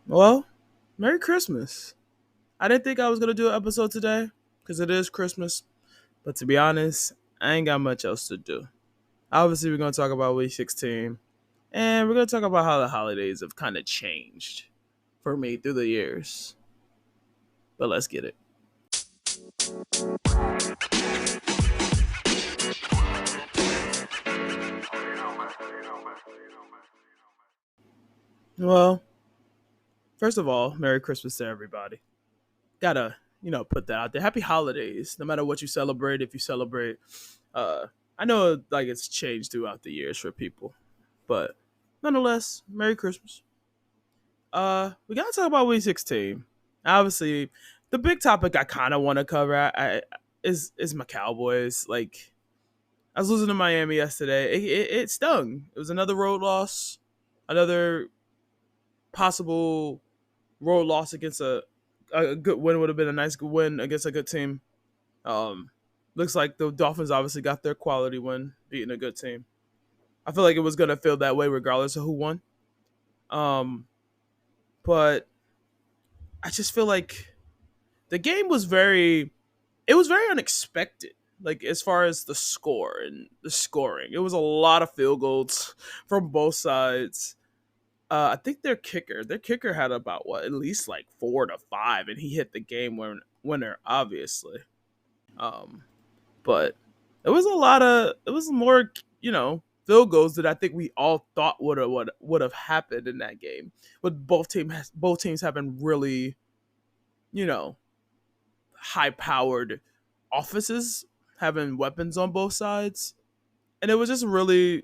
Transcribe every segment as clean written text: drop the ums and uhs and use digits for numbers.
Well, Merry Christmas. I didn't think I was going to do an episode today because it is Christmas. But to be honest, I ain't got much else to do. Obviously, we're going to talk about Week 16. And we're going to talk about how the holidays have kind of changed for me through the years. But let's get it. Well, first of all, Merry Christmas to everybody. Gotta, put that out there. Happy holidays, no matter what you celebrate, if you celebrate. Uh, I know like it's changed throughout the years for people, but nonetheless, Merry Christmas. We gotta talk about Week 16. Obviously, the big topic I kind of want to cover is my Cowboys. Like, I was losing to Miami yesterday. It stung. It was another road loss, another possible road loss against a good win would have been a nice good win against a good team. Um, Looks like the Dolphins obviously got their quality win, beating a good team. I feel like it was gonna feel that way regardless of who won. Um, but I just feel like the game was very unexpected. Like as far as the score and the scoring, it was a lot of field goals from both sides. I think their kicker had about what at least like 4 to 5, and he hit the winner, obviously. Um, but it was more field goals that I think we all thought would have happened in that game. But both teams having really you know high powered offices, having weapons on both sides, and it was really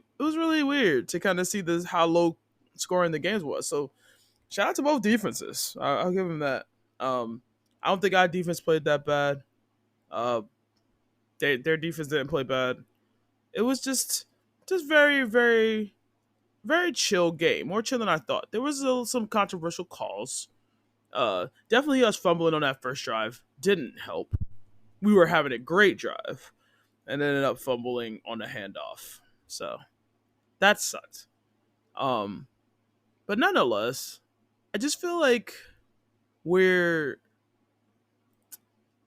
weird to kind of see this how low scoring the games was. So shout out to both defenses. I'll give them that. I don't think our defense played that bad. Uh, their defense didn't play bad. It was just very very chill game, more chill than I thought. There was some controversial calls. Definitely us fumbling on that first drive didn't help. We were having a great drive and ended up fumbling on a handoff. So that sucked. Um, but nonetheless, I just feel like we're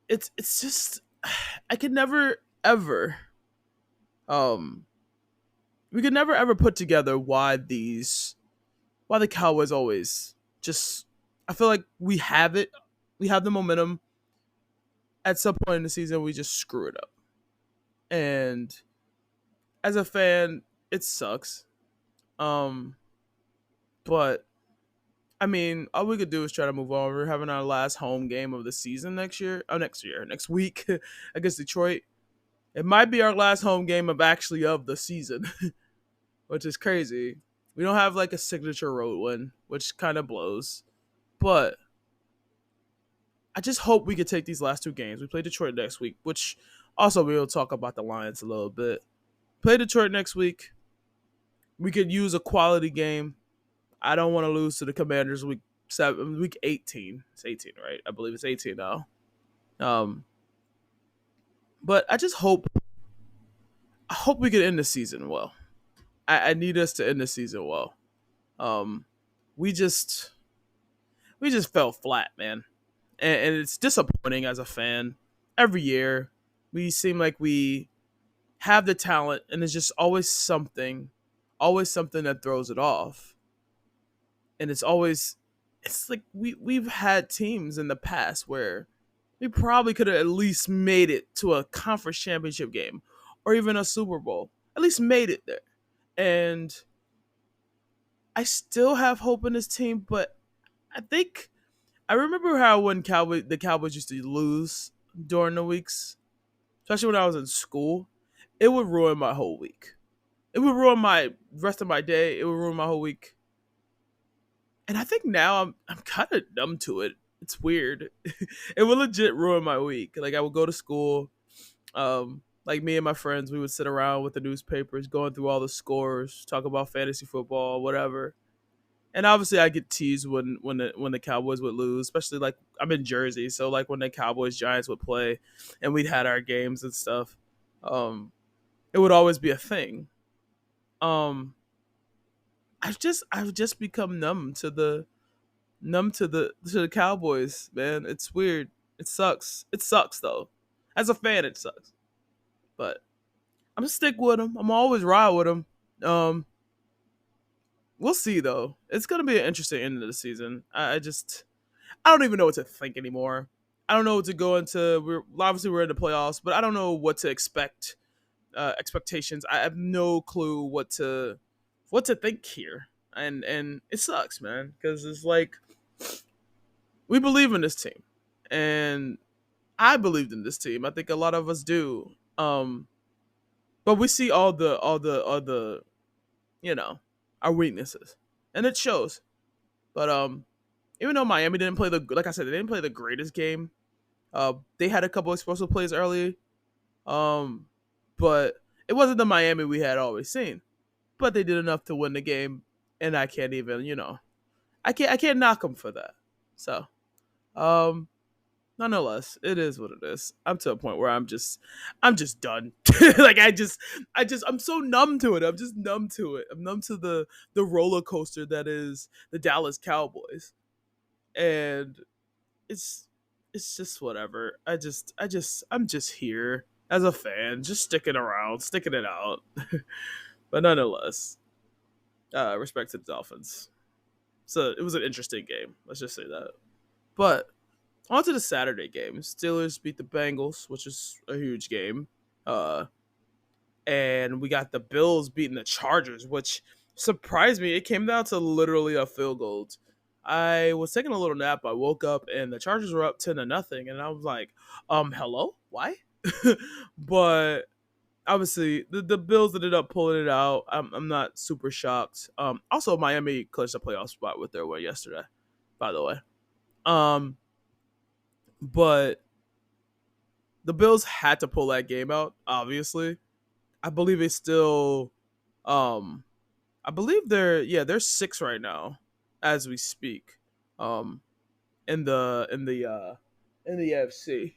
it's just I could never ever um we could never ever put together why the Cowboys always just I feel like we have the momentum. At some point in the season we just screw it up. And as a fan, it sucks. Um but I mean, all we could do is try to move on. We're having our last home game of the season next week against Detroit. It might be our last home game of the season, which is crazy. We don't have like a signature road win, which kind of blows. But I just hope we could take these last 2 games. We play Detroit next week, which also we'll talk about the Lions a little bit. Play Detroit next week. We could use a quality game. I don't want to lose to the Commanders week 18. It's 18, right? I believe it's 18 now. Um, but I hope we can end the season well. I need us to end the season well. Um, we just we just fell flat, man, and it's disappointing as a fan. Every year, we seem like we have the talent, and it's just always something that throws it off. And it's like we've had teams in the past where we probably could have at least made it to a conference championship game or even a Super Bowl. At least made it there. And I still have hope in this team, but I think I remember how when the Cowboys used to lose during the weeks, especially when I was in school, it would ruin my whole week. It would ruin my rest of my day. It would ruin my whole week. And I think now I'm kind of numb to it. It's weird. It would legit ruin my week. Like I would go to school, like me and my friends, we would sit around with the newspapers, going through all the scores, talk about fantasy football, whatever. And obviously, I get teased when the Cowboys would lose, especially like I'm in Jersey, so like when the Cowboys Giants would play, and we'd had our games and stuff, um, it would always be a thing. Um, I've just become numb to numb to the Cowboys, man. It's weird. It sucks. It sucks though. As a fan, it sucks. But I'm gonna stick with them. I'm always ride with them. Um, we'll see though. It's gonna be an interesting end of the season. I don't even know what to think anymore. I don't know what to go into. We're in the playoffs, but I don't know what to expect. Expectations. I have no clue what to think here, and it sucks, man, because it's like we believe in this team, and I believed in this team. I think a lot of us do. But we see all the you know our weaknesses, and it shows. But even though Miami didn't play the like I said, they didn't play the greatest game. They had a couple explosive plays early. Um, but it wasn't the Miami we had always seen. But they did enough to win the game, and I can't even I can't knock them for that. So um, nonetheless, it is what it is. I'm to a point where I'm just done. Like I'm so numb to it. I'm just numb to it. I'm numb to the roller coaster that is the Dallas Cowboys, and it's it's just whatever. I'm just here as a fan, just sticking around, sticking it out. But nonetheless, respect to the Dolphins. So it was an interesting game. Let's just say that. But on to the Saturday game. Steelers beat the Bengals, which is a huge game. Uh, and we got the Bills beating the Chargers, which surprised me. It came down to literally a field goal. I was taking a little nap. I woke up and the Chargers were up 10-0, and I was like, hello? Why? But obviously the Bills ended up pulling it out. I'm not super shocked. Also Miami clinched a playoff spot with their win yesterday, by the way. Um, but the Bills had to pull that game out, obviously. I believe it's still um I believe they're 6 right now as we speak. Um in the AFC.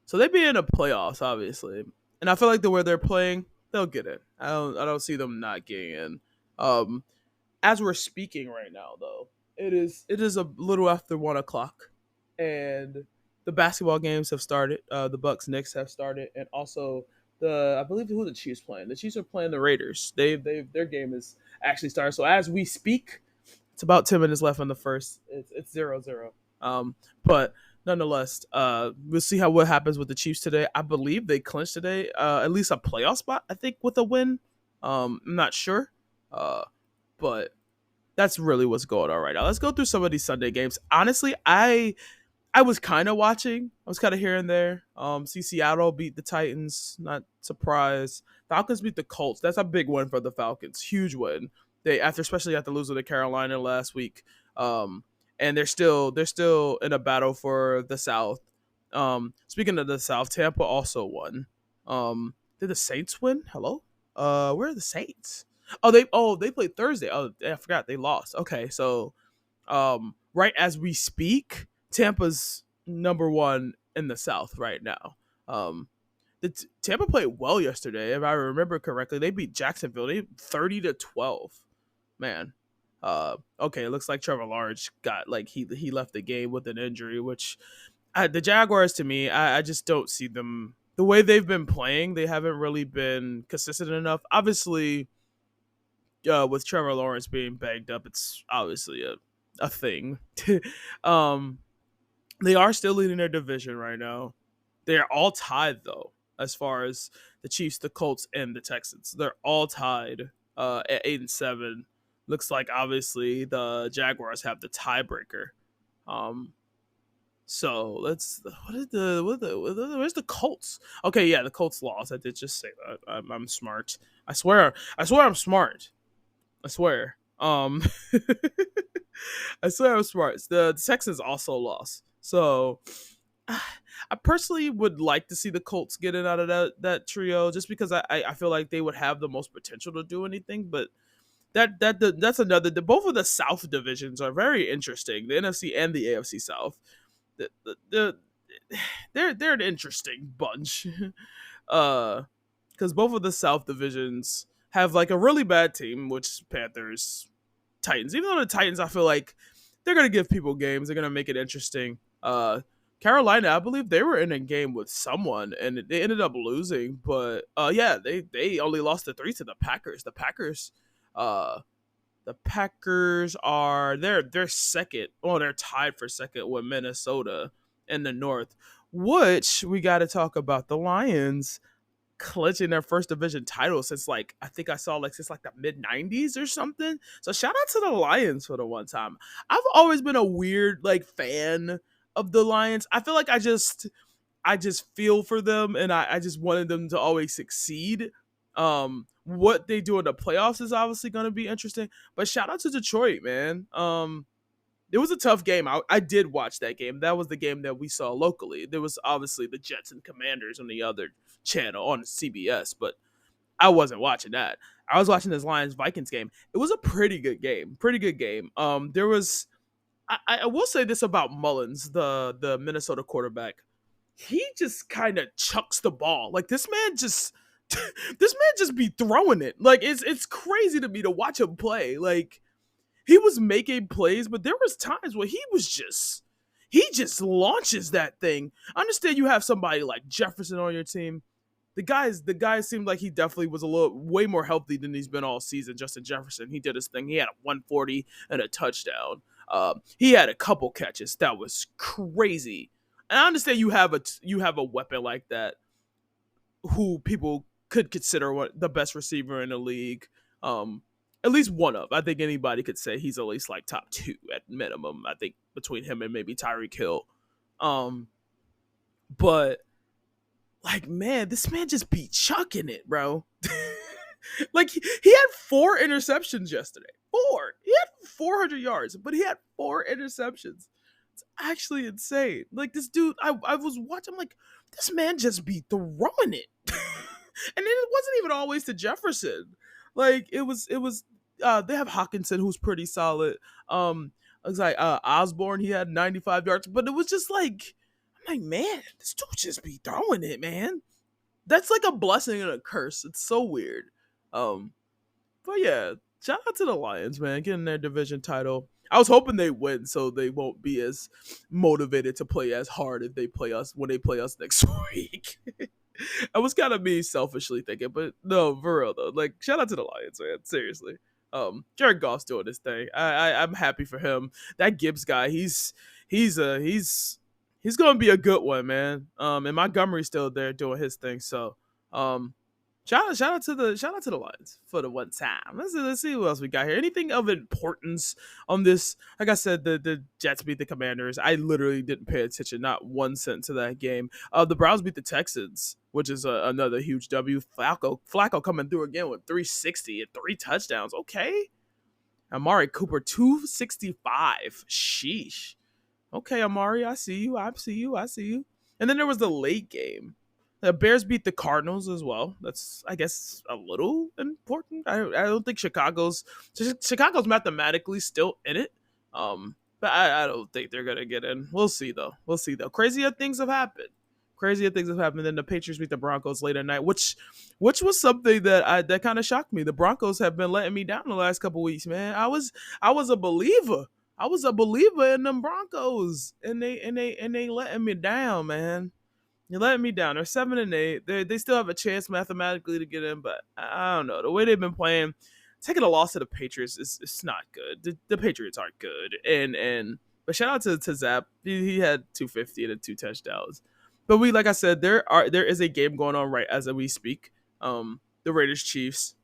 So they be in the playoffs, obviously. And I feel like the way they're playing, they'll get it. I don't see them not getting in. Um as we're speaking right now though, it is a little after 1 o'clock, and the basketball games have started. The Bucks Knicks have started, and also I believe who the Chiefs playing. The Chiefs are playing the Raiders. Their game is actually started. So as we speak, it's about 10 minutes left in the first. It's 0-0. But nonetheless, we'll see what happens with the Chiefs today. I believe they clinched today, at least a playoff spot. I think with a win. I'm not sure. But that's really what's going on right now. Let's go through some of these Sunday games. Honestly, I was kind of watching. I was kind of here and there. See Seattle beat the Titans. Not surprised. Falcons beat the Colts. That's a big win for the Falcons. Huge win. Especially after losing to Carolina last week. And they're still in a battle for the South. Speaking of the South, Tampa also won. Did the Saints win? Hello. Where are the Saints? They played Thursday. Oh, I forgot they lost. Okay, so right as we speak, Tampa's number one in the South right now. Tampa played well yesterday, if I remember correctly. They beat Jacksonville. They 30-12. Man. Okay, it looks like Trevor Lawrence got like he left the game with an injury, which the Jaguars to me, I just don't see them the way they've been playing. They haven't really been consistent enough. Obviously, with Trevor Lawrence being banged up, it's obviously a thing. um, they are still leading their division right now. They're all tied though, as far as the Chiefs, the Colts, and the Texans. They're all tied at 8-7. Looks like obviously the Jaguars have the tiebreaker. Um, so let's where's the Colts? Okay, yeah, the Colts lost. I did just say that. I'm smart. I swear I'm smart. I swear. I swear I'm smart. The Texans also lost. So I personally would like to see the Colts get it out of that trio, just because I feel like they would have the most potential to do anything. But that's another. Both of the South divisions are very interesting. The NFC and the AFC South. The they're an interesting bunch. Because both of the South divisions have like a really bad team, which Panthers, Titans. Even though the Titans, I feel like they're gonna give people games. They're gonna make it interesting. Carolina, I believe they were in a game with someone and they ended up losing. But yeah, they only lost the three to the Packers. Uh, the Packers are they're second. Well, they're tied for second with Minnesota in the North. Which we got to talk about the Lions clinching their first division title since like I think I saw like since like the mid 90s or something. So shout out to the Lions for the one time. I've always been a weird like fan of the Lions. I feel like I just feel for them and I just wanted them to always succeed. What they do in the playoffs is obviously going to be interesting. But shout out to Detroit, man. It was a tough game. I did watch that game. That was the game that we saw locally. There was obviously the Jets and Commanders on the other channel on CBS, but I wasn't watching that. I was watching this Lions Vikings game. It was a pretty good game. Pretty good game. There was I will say this about Mullins, the Minnesota quarterback. He just kind of chucks the ball. Like this man just this man just be throwing it. Like it's crazy to me to watch him play. Like he was making plays, but there was times where he just launches that thing. I understand you have somebody like Jefferson on your team. The guy seemed like he definitely was a little way more healthy than he's been all season. Justin Jefferson, he did his thing. He had a 140 and a touchdown. He had a couple catches that was crazy. And I understand you have a weapon like that who people could consider the best receiver in the league. Um, at least one of. I think anybody could say he's at least like top two at minimum. I think between him and maybe Tyreek Hill. Um, but like man, this man just be chucking it, bro. Like he had four interceptions yesterday. Four. He had 400 yards, but he had four interceptions. It's actually insane. Like this dude, I was watching. I'm like, this man just be throwing it, and then it wasn't even always to Jefferson. Like it was. They have Hawkinson, who's pretty solid. It was like Osborne, he had 95 yards, but it was just like, I'm like, man, this dude just be throwing it, man. That's like a blessing and a curse. It's so weird. Um, but yeah, shout out to the Lions, man, getting their division title. I was hoping they win, so they won't be as motivated to play as hard if they play us when they play us next week. I was kind of me selfishly thinking, but no, for real though. Like, shout out to the Lions, man. Seriously. Jared Goff's doing his thing. I'm happy for him. That Gibbs guy, he's gonna be a good one, man. And Montgomery's still there doing his thing. So, um, shout out to the Lions for the one time. Let's see what else we got here. Anything of importance on this? Like I said, the Jets beat the Commanders. I literally didn't pay attention, not 1 cent to that game. The Browns beat the Texans, which is another huge W. Flacco coming through again with 360 and three touchdowns. Okay, Amari Cooper 265. Sheesh. Okay, Amari, I see you. I see you. I see you. And then there was the late game. The Bears beat the Cardinals as well. That's, I guess, a little important. I don't think Chicago's mathematically still in it. But I don't think they're gonna get in. We'll see though. We'll see though. Crazier things have happened. Crazier things have happened. Then the Patriots beat the Broncos late at night, which was something that kind of shocked me. The Broncos have been letting me down the last couple weeks, man. I was a believer. I was a believer in them Broncos, and they letting me down, man. You're letting me down. They're 7-8. They still have a chance mathematically to get in, but I don't know. The way they've been playing, taking a loss to the Patriots is it's not good. The Patriots aren't good, and but shout out to Zap. He had 250 and two touchdowns. But like I said, there is a game going on right as we speak. The Raiders Chiefs.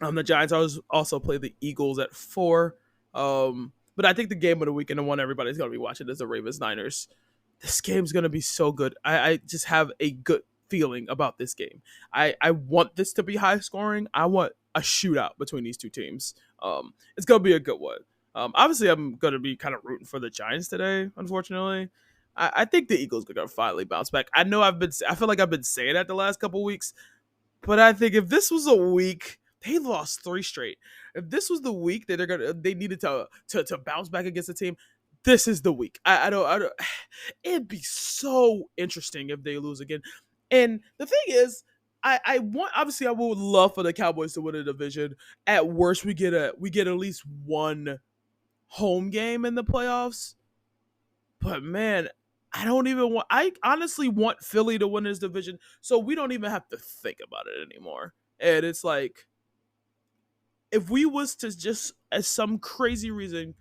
The Giants also play the Eagles at 4. But I think the game of the weekend, the one everybody's gonna be watching, is the Ravens Niners. This game's gonna be so good. I just have a good feeling about this game. I want this to be high scoring. I want a shootout between these two teams. It's gonna be a good one. Obviously, I'm gonna be kind of rooting for the Giants today. Unfortunately, I think the Eagles are gonna finally bounce back. I know I feel like I've been saying that the last couple weeks, but I think if this was a week, they lost 3 straight. If this was the week that they needed to bounce back against the team, this is the week. I don't. It'd be so interesting if they lose again. And the thing is, I want obviously I would love for the Cowboys to win a division. At worst, we get at least one home game in the playoffs. But man, I honestly want Philly to win this division so we don't even have to think about it anymore. And it's like if we was to just as some crazy reason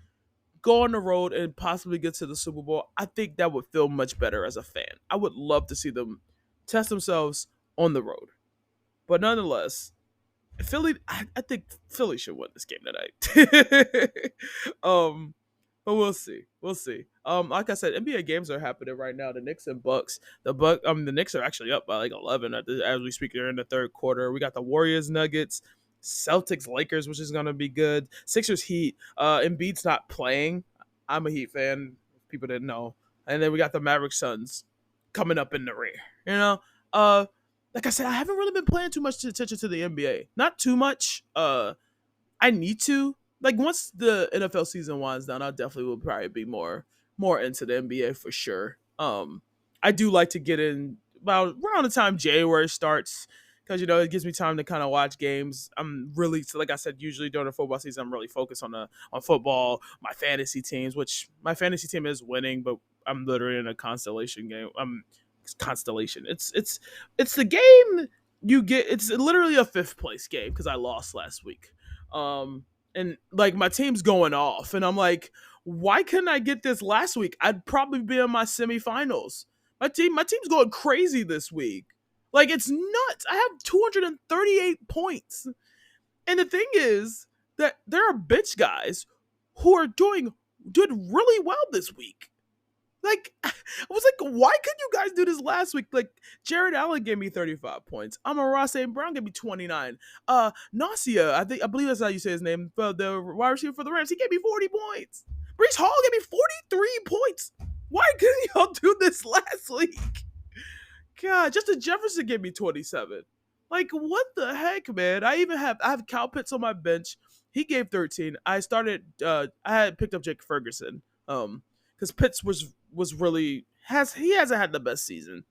go on the road and possibly get to the Super Bowl, I think that would feel much better as a fan. I would love to see them test themselves on the road. But nonetheless, I think Philly should win this game tonight. um, but we'll see. We'll see. Like I said, NBA games are happening right now. The Knicks and Bucks. The Knicks are actually up by like 11 as we speak. They're in the third quarter. We got the Warriors, Nuggets, Celtics, Lakers, which is gonna be good. Sixers, Heat. Embiid's not playing. I'm a Heat fan. If people didn't know. And then we got the Mavericks, Suns coming up in the rear. You know. Like I said, I haven't really been paying too much attention to the NBA. Not too much. I need to. Like once the NFL season winds down, I definitely will probably be more into the NBA for sure. I do like to get in about around the time January starts because it gives me time to kind of watch games. I'm really so like I said, usually during the football season, I'm really focused on football, my fantasy teams, which my fantasy team is winning, but I'm literally in a constellation game. Constellation. It's the game you get. It's literally a fifth place game because I lost last week. Um, and like my team's going off, and I'm like, why couldn't I get this last week? I'd probably be in my semifinals. My team's going crazy this week. Like it's nuts. I have 238 points, and the thing is that there are bitch guys who are doing really well this week. Like, I was like, why couldn't you guys do this last week? Like, Jared Allen gave me 35 points. Amon-Ra St. Brown gave me 29. Nasia, I believe that's how you say his name, the wide receiver for the Rams, he gave me 40 points. Brees Hall gave me 43 points. Why couldn't y'all do this last week? God, Justin Jefferson gave me 27. Like, what the heck, man? I have Cal Pitts on my bench. He gave 13. I had picked up Jake Ferguson. Because Pitts was really he hasn't had the best season.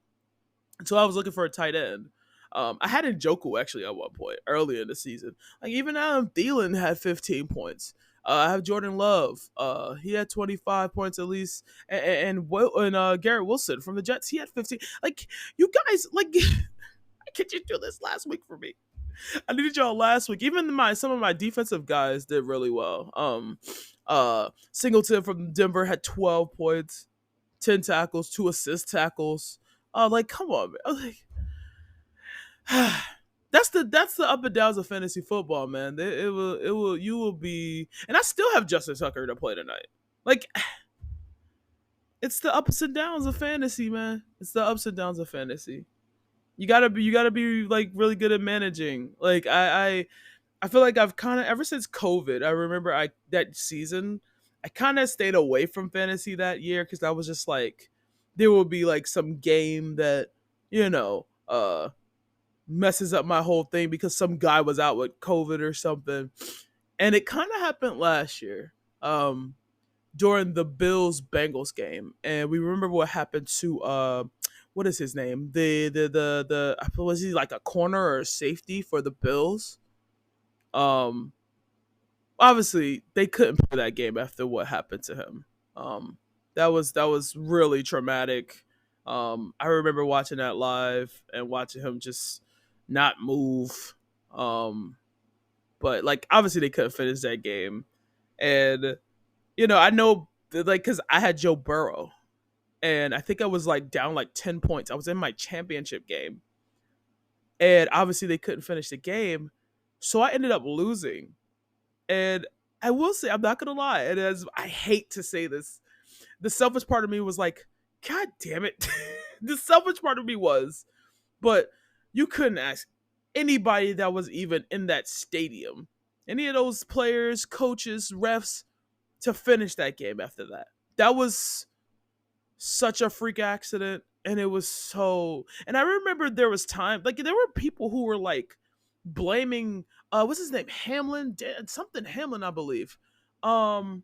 So I was looking for a tight end. I had Njoku actually at one point earlier in the season. Like even Adam Thielen had 15 points. I have Jordan Love. He had 25 points at least, and Garrett Wilson from the Jets. He had 15. Like you guys, like, could you do this last week for me? I needed y'all last week. Even some of my defensive guys did really well. Singleton from Denver had 12 points, 10 tackles, 2 assist tackles. Like come on, man. Like, that's the up and downs of fantasy football, man. You will be, and I still have Justin Tucker to play tonight. Like it's the ups and downs of fantasy, man. It's the ups and downs of fantasy. You gotta be like really good at managing. Like I feel like I've kind of ever since COVID. I remember that season. I kind of stayed away from fantasy that year because I was just like, there will be like some game that you know messes up my whole thing because some guy was out with COVID or something, and it kind of happened last year during the Bills Bengals game, and we remember what happened to what is his name? The was he like a corner or a safety for the Bills? Um, Obviously they couldn't play that game after what happened to him. Um, that was really traumatic. I remember watching that live and watching him just not move. Um, but like obviously they couldn't finish that game, and I know like because I had Joe Burrow, and I think I was like down like 10 points. I was in my championship game, and obviously they couldn't finish the game, so I ended up losing. And I will say, I'm not gonna lie, and as I hate to say this, the selfish part of me was like, God damn it. The selfish part of me was, but you couldn't ask anybody that was even in that stadium, any of those players, coaches, refs, to finish that game after that. That was such a freak accident. And it was and I remember there was time, like there were people who were like blaming what's his name, Hamlin, something Hamlin, I believe. um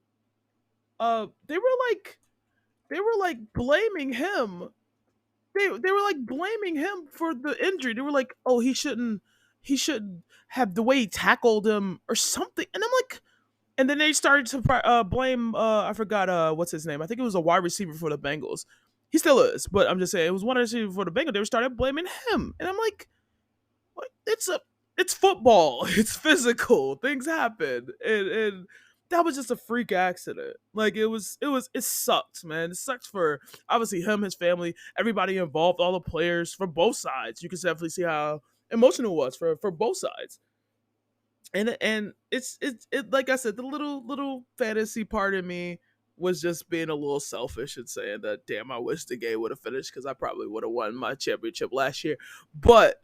they were like blaming him. They were like blaming him for the injury. They were like, oh, he should have the way he tackled him or something. And I'm like, And then they started to blame. I forgot what's his name. I think it was a wide receiver for the Bengals. He still is, but I'm just saying it was one receiver for the Bengals. They started blaming him, and I'm like, what? It's football. It's physical. Things happen, and that was just a freak accident. Like it sucked, man. It sucks for obviously him, his family, everybody involved, all the players from both sides. You can definitely see how emotional it was for both sides. And it's like I said, the little fantasy part of me was just being a little selfish and saying that damn, I wish the game would have finished because I probably would have won my championship last year. But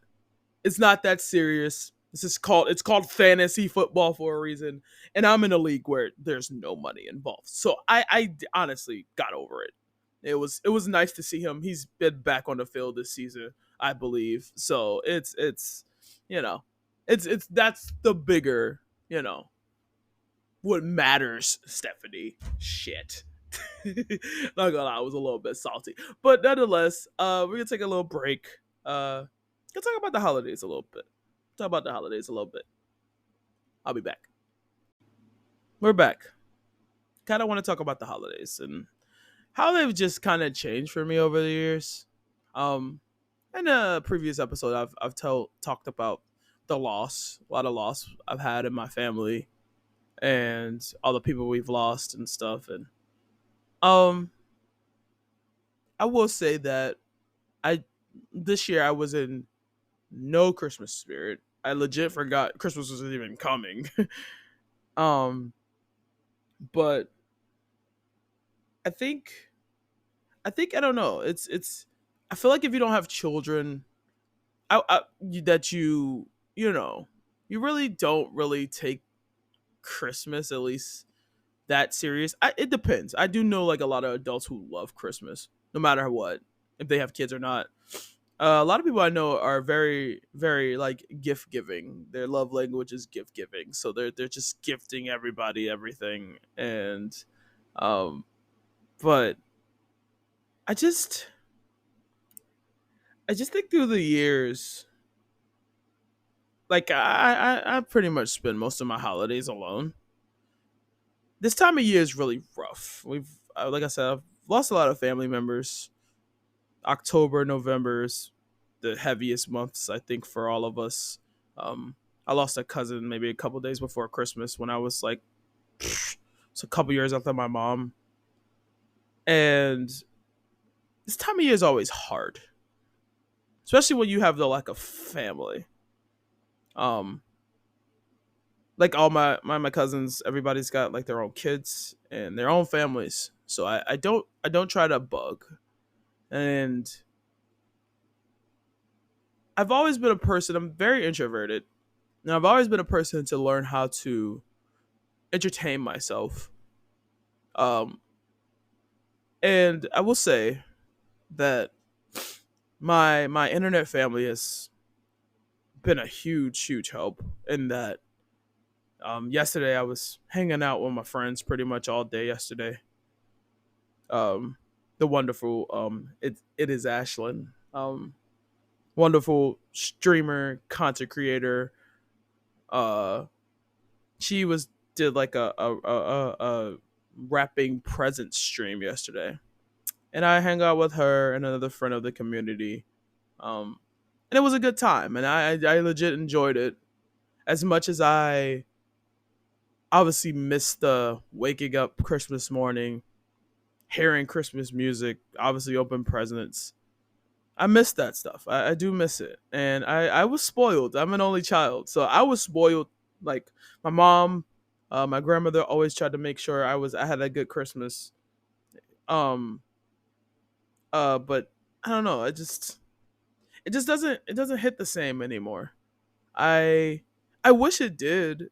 it's not that serious. It's called fantasy football for a reason, and I'm in a league where there's no money involved. So I honestly got over it. It was nice to see him. He's been back on the field this season, I believe. So it's you know it's that's the bigger what matters, Stephanie. Shit. Not gonna lie, I was a little bit salty, but nonetheless, we're gonna take a little break. Gonna talk about the holidays a little bit. Talk about the holidays a little bit. I'll be back. We're back. Kind of want to talk about the holidays and how they've just kind of changed for me over the years. Um, in a previous episode, I've talked about the loss, a lot of loss I've had in my family, and all the people we've lost and stuff. And um, I will say that I this year I was in no Christmas spirit. I legit forgot Christmas was even coming. um, but I think I don't know. It's I feel like if you don't have children, that you know you really don't really take Christmas at least that serious. It depends. I do know like a lot of adults who love Christmas, no matter what, if they have kids or not. A lot of people I know are very, very like gift giving. Their love language is gift giving, so they're just gifting everybody everything. And um, but I just I just think through the years, like I pretty much spend most of my holidays alone. This time of year is really rough. Like I said, I've lost a lot of family members. October, November is the heaviest months I think for all of us. Um, I lost a cousin maybe a couple days before Christmas when I was like, it's a couple years after my mom. And this time of year is always hard, especially when you have the lack of family. Um, like all my cousins, everybody's got like their own kids and their own families. So I don't try to bug. And I've always been a person, I'm very introverted. And I've always been a person to learn how to entertain myself. Um and I will say that my internet family has been a huge help in that. Yesterday I was hanging out with my friends pretty much all day yesterday. Um the wonderful it is Ashlyn. Wonderful streamer, content creator. Uh she was did like a wrapping present stream yesterday, and I hang out with her and another friend of the community. Um, and it was a good time, and I legit enjoyed it as much as I obviously missed the waking up Christmas morning, hearing Christmas music, obviously open presents. I miss that stuff. I do miss it, and I was spoiled. I'm an only child, so I was spoiled. Like my mom, my grandmother always tried to make sure I had a good Christmas. Um, but I don't know. It doesn't hit the same anymore. I I wish it did,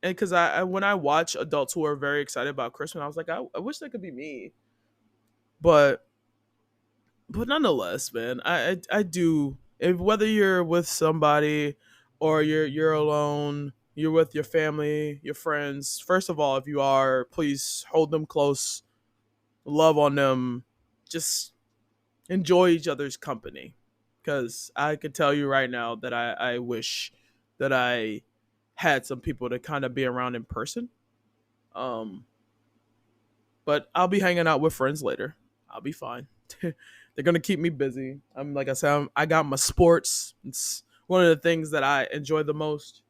and because I when I watch adults who are very excited about Christmas, I was like, I wish that could be me. But nonetheless, man, I do. If whether you're with somebody or you're alone, you're with your family, your friends. First of all, if you are, please hold them close, love on them, just enjoy each other's company. Because I can tell you right now that I wish that I had some people to kind of be around in person. Um, but I'll be hanging out with friends later. I'll be fine. They're gonna keep me busy. I'm like I said, I got my sports. It's one of the things that I enjoy the most.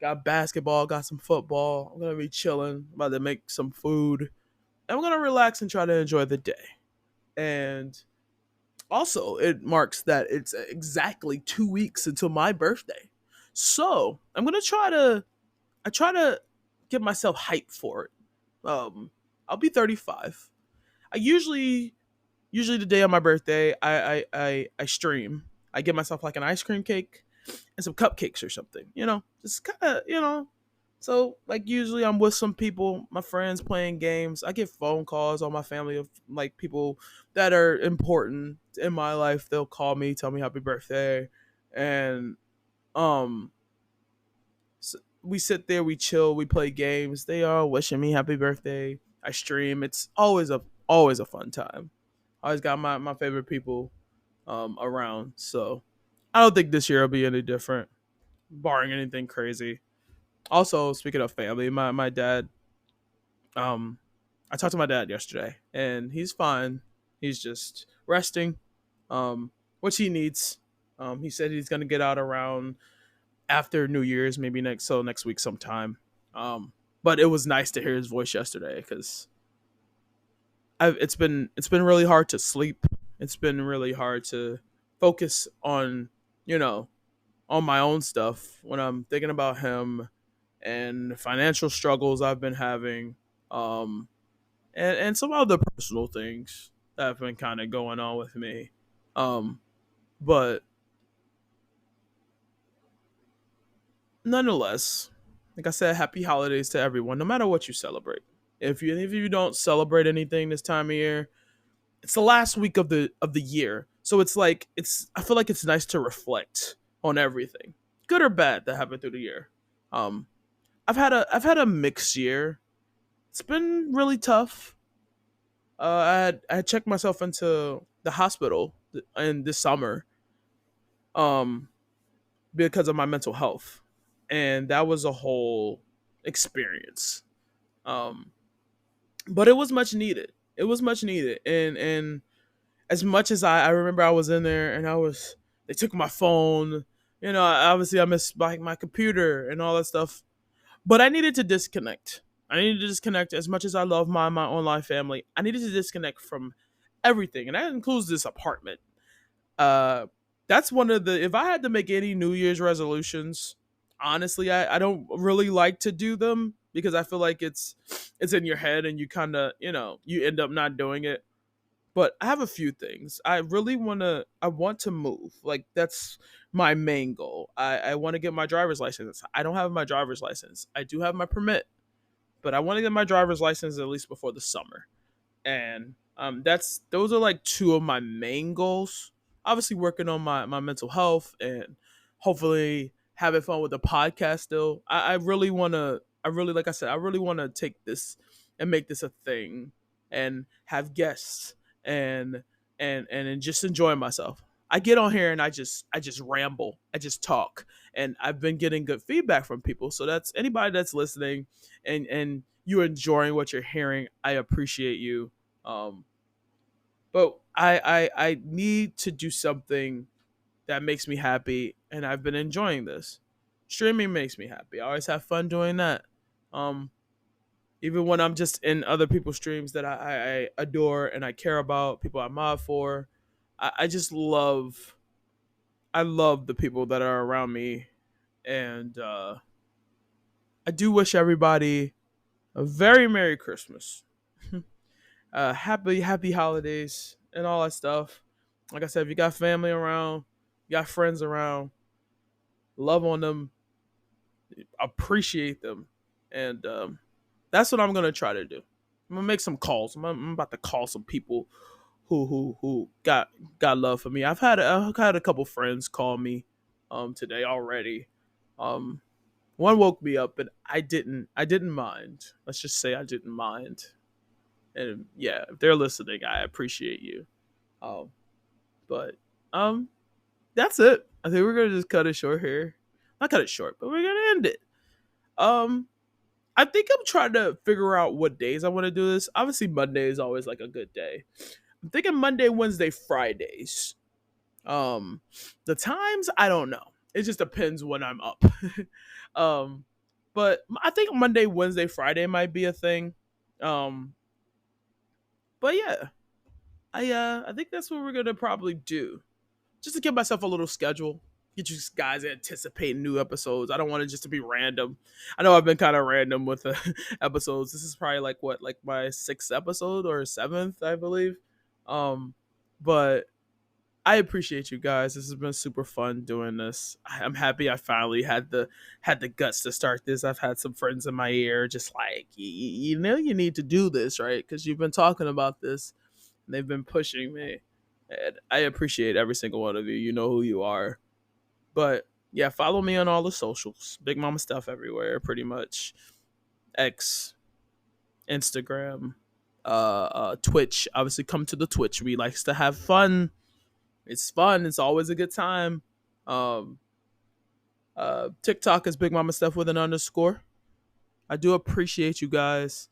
Got basketball, got some football. I'm gonna be chilling. I'm about to make some food. I'm gonna relax and try to enjoy the day. And also, it marks that it's exactly 2 weeks until my birthday. So I'm gonna try to get myself hyped for it. I'll be 35. I usually the day of my birthday, I stream. I get myself like an ice cream cake and some cupcakes or something. Just kind of So like usually I'm with some people, my friends playing games. I get phone calls on my family of like people that are important in my life. They'll call me, tell me happy birthday, and um we sit there, we chill, we play games. They are wishing me happy birthday. I stream. It's always a fun time. I always got my favorite people around. So I don't think this year will be any different, barring anything crazy. Also, speaking of family, my dad, um, I talked to my dad yesterday, and he's fine. He's just resting, um, which he needs. He said he's gonna get out around after New Year's, maybe next week sometime. But it was nice to hear his voice yesterday because it's been really hard to sleep. It's been really hard to focus on you know on my own stuff when I'm thinking about him and financial struggles I've been having, um, and some other personal things that have been kind of going on with me. Um, but nonetheless, like I said, happy holidays to everyone, no matter what you celebrate. If you don't celebrate anything this time of year, it's the last week of the year, so it's like it's I feel like it's nice to reflect on everything, good or bad, that happened through the year. Um, I've had a mixed year. It's been really tough. I had checked myself into the hospital in this summer, um, because of my mental health, and that was a whole experience. Um, but it was much needed. It was much needed, and as much as I remember, I was in there and they took my phone. Obviously I missed my computer and all that stuff. But I needed to disconnect. I needed to disconnect as much as I love my online family. I needed to disconnect from everything, and that includes this apartment. Uh, that's one of the. If I had to make any New Year's resolutions, honestly, I don't really like to do them because I feel like it's in your head and you kind of you end up not doing it. But I have a few things. I want to move. Like that's my main goal. I want to get my driver's license. I don't have my driver's license. I do have my permit, but I want to get my driver's license at least before the summer. And that's those are like two of my main goals. Obviously working on my mental health and hopefully having fun with the podcast still. I really wanna I really like I said, I really wanna take this and make this a thing and have guests and and just enjoy myself. I get on here and I just ramble. I just talk. And I've been getting good feedback from people. So that's anybody that's listening and you're enjoying what you're hearing. I appreciate you. Um, but I need to do something that makes me happy, and I've been enjoying this. Streaming makes me happy. I always have fun doing that. Um, Even when I'm just in other people's streams that I adore and I care about, people I mod for. I just love the people that are around me, and I do wish everybody a very Merry Christmas. Happy holidays and all that stuff. Like I said, if you got family around, you got friends around, love on them, appreciate them, and that's what I'm gonna try to do. I'm gonna make some calls. I'm about to call some people who got love for me. I've had a couple friends call me today already. Um, One woke me up, and I didn't mind. Let's just say I didn't mind. And yeah, if they're listening, I appreciate you. Um, but um, that's it. I think we're gonna just cut it short here. Not cut it short, but we're gonna end it. Um, I think I'm trying to figure out what days I want to do this. Obviously, Monday is always like a good day. I'm thinking Monday, Wednesday, Fridays. Um, the times I don't know. It just depends when I'm up. um, but I think Monday, Wednesday, Friday might be a thing. Um, but yeah, I think that's what we're gonna probably do, just to give myself a little schedule. Get you guys anticipating new episodes. I don't want it just to be random. I know I've been kind of random with the episodes. This is probably like what, like my sixth episode or seventh, I believe. But I appreciate you guys. This has been super fun doing this. I'm happy I finally had the guts to start this. I've had some friends in my ear just like, you know, you need to do this, right? Because you've been talking about this and they've been pushing me. And I appreciate every single one of you. You know who you are. But yeah, follow me on all the socials. Big Mama Stuff everywhere, pretty much. X, Instagram, Twitch. Obviously, come to the Twitch. We likes to have fun. It's fun. It's always a good time. Um, TikTok is Big Mama Stuff with an underscore. I do appreciate you guys.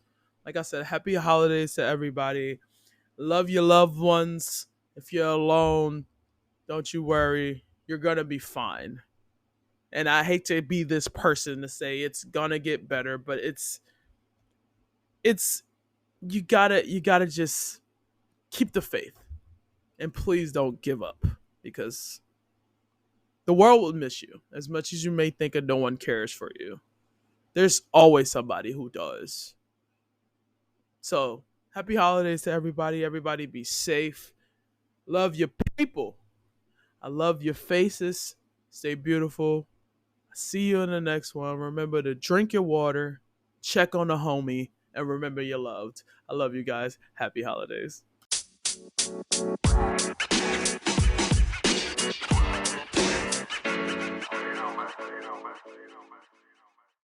Like I said, happy holidays to everybody. Love your loved ones. If you're alone, don't you worry. You're gonna be fine. And I hate to be this person to say it's gonna get better, but it's you gotta just keep the faith and please don't give up because the world will miss you as much as you may think no one cares for you. There's always somebody who does. So happy holidays to everybody. Everybody be safe. Love your people. I love your faces. Stay beautiful. See you in the next one. Remember to drink your water, check on the homie, and remember you're loved. I love you guys. Happy holidays.